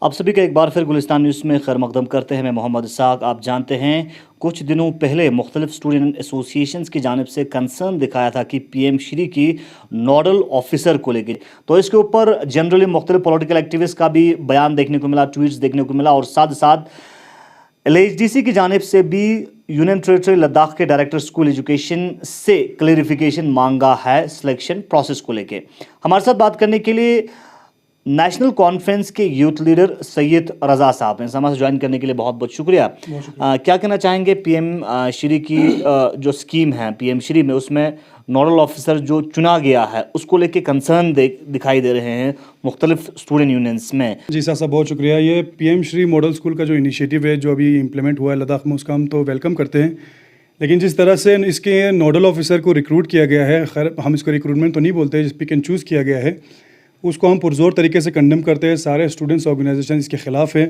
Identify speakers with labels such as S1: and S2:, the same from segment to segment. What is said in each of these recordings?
S1: आप सभी का एक बार फिर गुलिस्तान न्यूज़ में खैर मकदम करते हैं। मैं मोहम्मद इसाक। आप जानते हैं कुछ दिनों पहले मुख्तलिफ स्टूडेंट एसोसिएशंस की जानिब से कंसर्न दिखाया था कि पीएम श्री की नोडल ऑफिसर को लेकर, तो इसके ऊपर जनरली मुख्तलिफ पॉलिटिकल एक्टिविस्ट का भी बयान देखने को मिला, ट्वीट्स देखने को मिला और साथ साथ एलएचडीसी की जानिब से भी यूनियन टेरिटरी लद्दाख के डायरेक्टर स्कूल एजुकेशन से क्लेरिफिकेशन मांगा है सिलेक्शन प्रोसेस को लेकर। हमारे साथ बात करने के लिए नेशनल कॉन्फ्रेंस के यूथ लीडर सैयद रजा साहब हैं। समाज से ज्वाइन करने के लिए बहुत बहुत शुक्रिया। क्या कहना चाहेंगे पीएम श्री की जो स्कीम है पीएम श्री में, उसमें नोडल ऑफिसर जो चुना गया है उसको लेके कंसर्न दिखाई दे रहे हैं मुख्तलिफ स्टूडेंट यूनियंस में।
S2: जी साहब बहुत शुक्रिया। ये पीएम श्री मॉडल स्कूल का जो इनिशिएटिव है जो अभी इम्प्लीमेंट हुआ है लद्दाख में, उसका हम तो वेलकम करते हैं। लेकिन जिस तरह से इसके नोडल ऑफिसर को रिक्रूट किया गया है, खैर हम इसको रिक्रूटमेंट तो नहीं बोलते, जिस पिक एंड चूज़ किया गया है, उसको हम पुरजोर तरीके से कंडेम करते हैं। सारे स्टूडेंट्स ऑर्गेनाइजेशन इसके ख़िलाफ़ है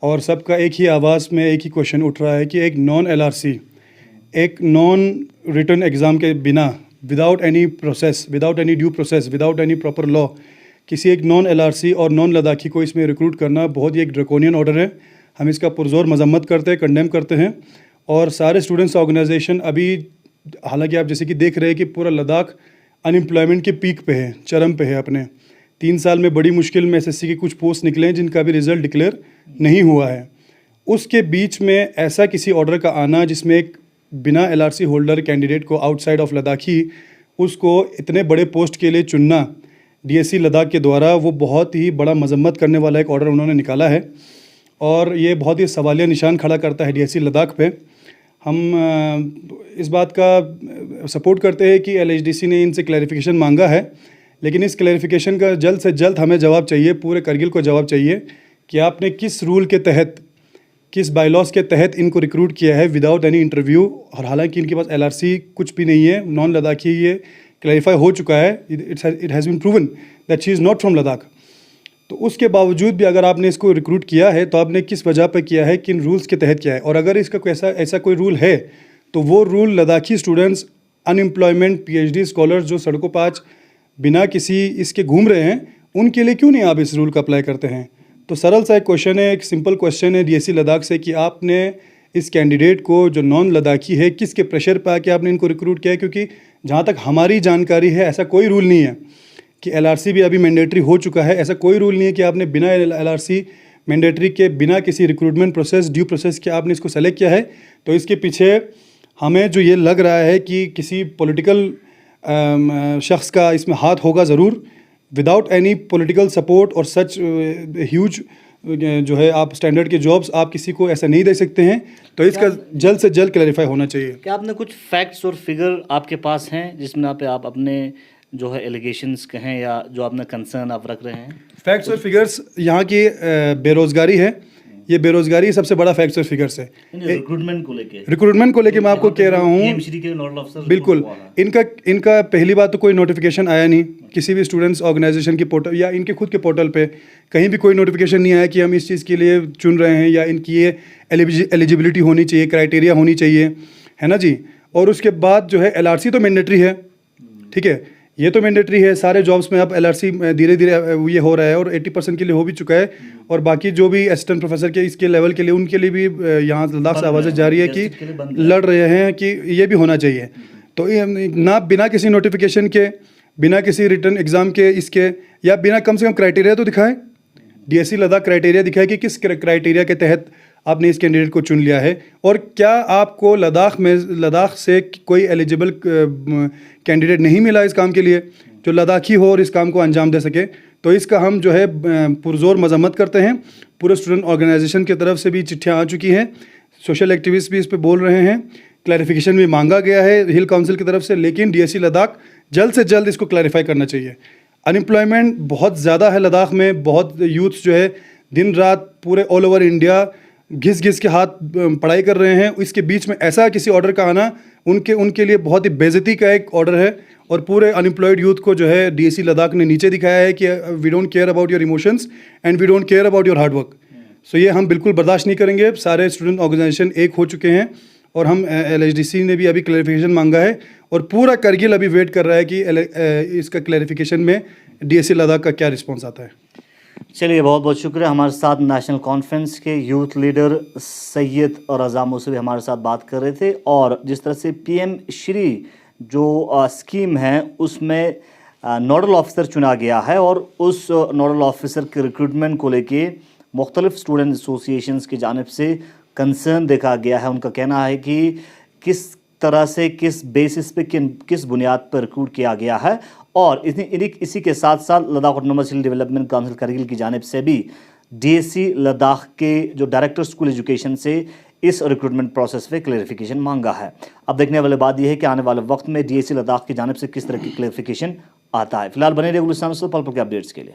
S2: और सबका एक ही आवाज़ में एक ही क्वेश्चन उठ रहा है कि एक नॉन एलआरसी, एक नॉन रिटन एग्ज़ाम के बिना, without any process, without any due process, without any proper law, किसी एक नॉन एलआरसी और नॉन लद्दाखी को इसमें रिक्रूट करना बहुत ही एक ड्रैकोनियन ऑर्डर है। हम इसका पुरजोर मजम्मत करते हैं, कंडेम करते हैं। और सारे स्टूडेंट्स ऑर्गेनाइजेशन अभी, हालांकि आप जैसे कि देख रहे हैं कि पूरा लद्दाख अनएम्प्लॉयमेंट के पीक पे है, चरम पे है। अपने 3 साल में बड़ी मुश्किल में एसएससी की कुछ पोस्ट निकले हैं जिनका भी रिज़ल्ट डिक्लेयर नहीं हुआ है। उसके बीच में ऐसा किसी ऑर्डर का आना जिसमें एक बिना एलआरसी होल्डर कैंडिडेट को आउटसाइड ऑफ लद्दाखी उसको इतने बड़े पोस्ट के लिए चुनना डीएससी लद्दाख के द्वारा, वो बहुत ही बड़ा मजम्मत करने वाला एक ऑर्डर उन्होंने निकाला है और ये बहुत ही सवालिया निशान खड़ा करता है डीएससी लद्दाख पे। हम इस बात का सपोर्ट करते हैं कि एलएचडीसी ने इनसे क्लैरिफिकेशन मांगा है, लेकिन इस क्लैरिफिकेशन का जल्द से जल्द हमें जवाब चाहिए, पूरे करगिल को जवाब चाहिए कि आपने किस रूल के तहत, किस बायलॉज के तहत इनको रिक्रूट किया है विदाउट एनी इंटरव्यू। और हालांकि इनके पास एलआरसी कुछ भी नहीं है, नॉन लद्दाखी, ये क्लैरिफाई हो चुका है, it has been proven that she is not from Ladakh. तो उसके बावजूद भी अगर आपने इसको रिक्रूट किया है तो आपने किस वजह पर किया है, किन रूल्स के तहत किया है। और अगर इसका ऐसा कोई रूल है तो वो rule Ladakhi students, unemployment PhD scholars जो सड़कों पर आज बिना किसी इसके घूम रहे हैं, उनके लिए क्यों नहीं आप इस रूल का अप्लाई करते हैं। तो सरल सा एक क्वेश्चन है, एक सिंपल क्वेश्चन है डीएससी लद्दाख से कि आपने इस कैंडिडेट को जो नॉन लद्दाखी है, किसके प्रेशर पर आके आपने इनको रिक्रूट किया है। क्योंकि जहाँ तक हमारी जानकारी है ऐसा कोई रूल नहीं है कि एलआरसी भी अभी मैंडेटरी हो चुका है। ऐसा कोई रूल नहीं है कि आपने बिना एलआरसी मैंडेटरी के, बिना किसी रिक्रूटमेंट प्रोसेस, ड्यू प्रोसेस के आपने इसको सेलेक्ट किया है। तो इसके पीछे हमें जो ये लग रहा है कि किसी पॉलिटिकल शख्स का इसमें हाथ होगा ज़रूर। विदाउट एनी पॉलिटिकल सपोर्ट और सच ह्यूज जो है आप स्टैंडर्ड के जॉब्स आप किसी को ऐसा नहीं दे सकते हैं। तो इसका जल्द से जल्द क्लैरिफाई होना चाहिए।
S1: क्या आपने कुछ फैक्ट्स और फिगर आपके पास हैं जिसमें पे आप अपने जो है एलिगेशंस कहें या जो आपने कंसर्न आप रख रहे हैं?
S2: फैक्ट्स और फिगर्स यहाँ की बेरोज़गारी है, ये बेरोज़गारी सबसे बड़ा फैक्ट्स और फिगर्स है।
S1: रिक्रूटमेंट को लेके
S2: मैं आपको कह रहा हूँ, बिल्कुल इनका पहली बात तो कोई नोटिफिकेशन आया नहीं किसी भी स्टूडेंट्स ऑर्गेनाइजेशन के पोर्टल या इनके खुद के पोर्टल पे कहीं भी कोई नोटिफिकेशन नहीं आया कि हम इस चीज़ के लिए चुन रहे हैं या इनकी ये एलिजिबिलिटी होनी चाहिए, क्राइटेरिया होनी चाहिए, है ना जी। और उसके बाद जो है एलआरसी तो मैंडेटरी है, ठीक है, ये तो मैंडेटरी है। सारे जॉब्स में अब एलआरसी धीरे धीरे ये हो रहा है और 80% के लिए हो भी चुका है। और बाकी जो भी असिस्टेंट प्रोफेसर के इसके लेवल के लिए, उनके लिए भी यहाँ लद्दाख से आवाज़ें जारी है कि लड़ रहे हैं कि ये भी होना चाहिए। तो ना बिना किसी नोटिफिकेशन के, बिना किसी रिटर्न एग्ज़ाम के, इसके या बिना कम से कम क्राइटेरिया तो दिखाएं, डीएससी लद्दाख क्राइटेरिया दिखाए कि किस क्राइटेरिया के तहत आपने इस कैंडिडेट को चुन लिया है और क्या आपको लद्दाख से कोई एलिजिबल कैंडिडेट नहीं मिला इस काम के लिए जो लद्दाखी हो और इस काम को अंजाम दे सके। तो इसका हम जो है पुरजोर मजम्मत करते हैं। पूरे स्टूडेंट ऑर्गेनाइजेशन की तरफ से भी चिट्ठियाँ आ चुकी हैं, सोशल एक्टिविस्ट भी इस पर बोल रहे हैं, क्लैरिफिकेशन भी मांगा गया है हिल काउंसिल की तरफ से। लेकिन डीएससी लद्दाख जल्द से जल्द इसको क्लैरिफाई करना चाहिए। अनएम्प्लॉयमेंट बहुत ज़्यादा है लद्दाख में, बहुत यूथ जो है दिन रात पूरे ऑल ओवर इंडिया घिस के हाथ पढ़ाई कर रहे हैं। इसके बीच में ऐसा किसी ऑर्डर का आना उनके लिए बहुत ही बेइज्जती का एक ऑर्डर है। और पूरे अनएम्प्लॉयड यूथ को जो है डीएससी लद्दाख ने नीचे दिखाया है कि we don't care about your emotions and we don't care about your hard work. So ये हम बिल्कुल बर्दाश्त नहीं करेंगे। सारे स्टूडेंट ऑर्गेनाइजेशन एक हो चुके हैं और हम एलएचडीसी ने भी अभी क्लैरिफिकेशन मांगा है और पूरा करगिल अभी वेट कर रहा है कि इसका क्लैरिफिकेशन में डीएससी लद्दाख का क्या रिस्पॉन्स आता है।
S1: चलिए बहुत बहुत शुक्रिया। हमारे साथ नेशनल कॉन्फ्रेंस के यूथ लीडर सैयद रज़ा मूसवी हमारे साथ बात कर रहे थे, और जिस तरह से पीएम श्री जो स्कीम है उसमें नोडल ऑफिसर चुना गया है, और उस नोडल ऑफिसर के रिक्रूटमेंट को लेके मुख्तलिफ स्टूडेंट एसोसिएशंस की जानिब से कंसर्न देखा गया है। उनका कहना है कि किस तरह से, किस बेसिस पे, किस बुनियाद पर रिक्रूट किया गया है, और इसी के साथ साथ लद्दाख ऑटोनोमस हिल डेवलपमेंट काउंसिल करगिल की जानिब से भी डीएससी लद्दाख के जो डायरेक्टर स्कूल एजुकेशन से इस रिक्रूटमेंट प्रोसेस पे क्लेरिफिकेशन मांगा है। अब देखने वाली बात यह है कि आने वाले वक्त में डीएससी लद्दाख की जानिब से किस तरह की क्लेरिफिकेशन आता है। फिलहाल बने रहिए गुलिस्तान से पल पल के अपडेट्स के लिए।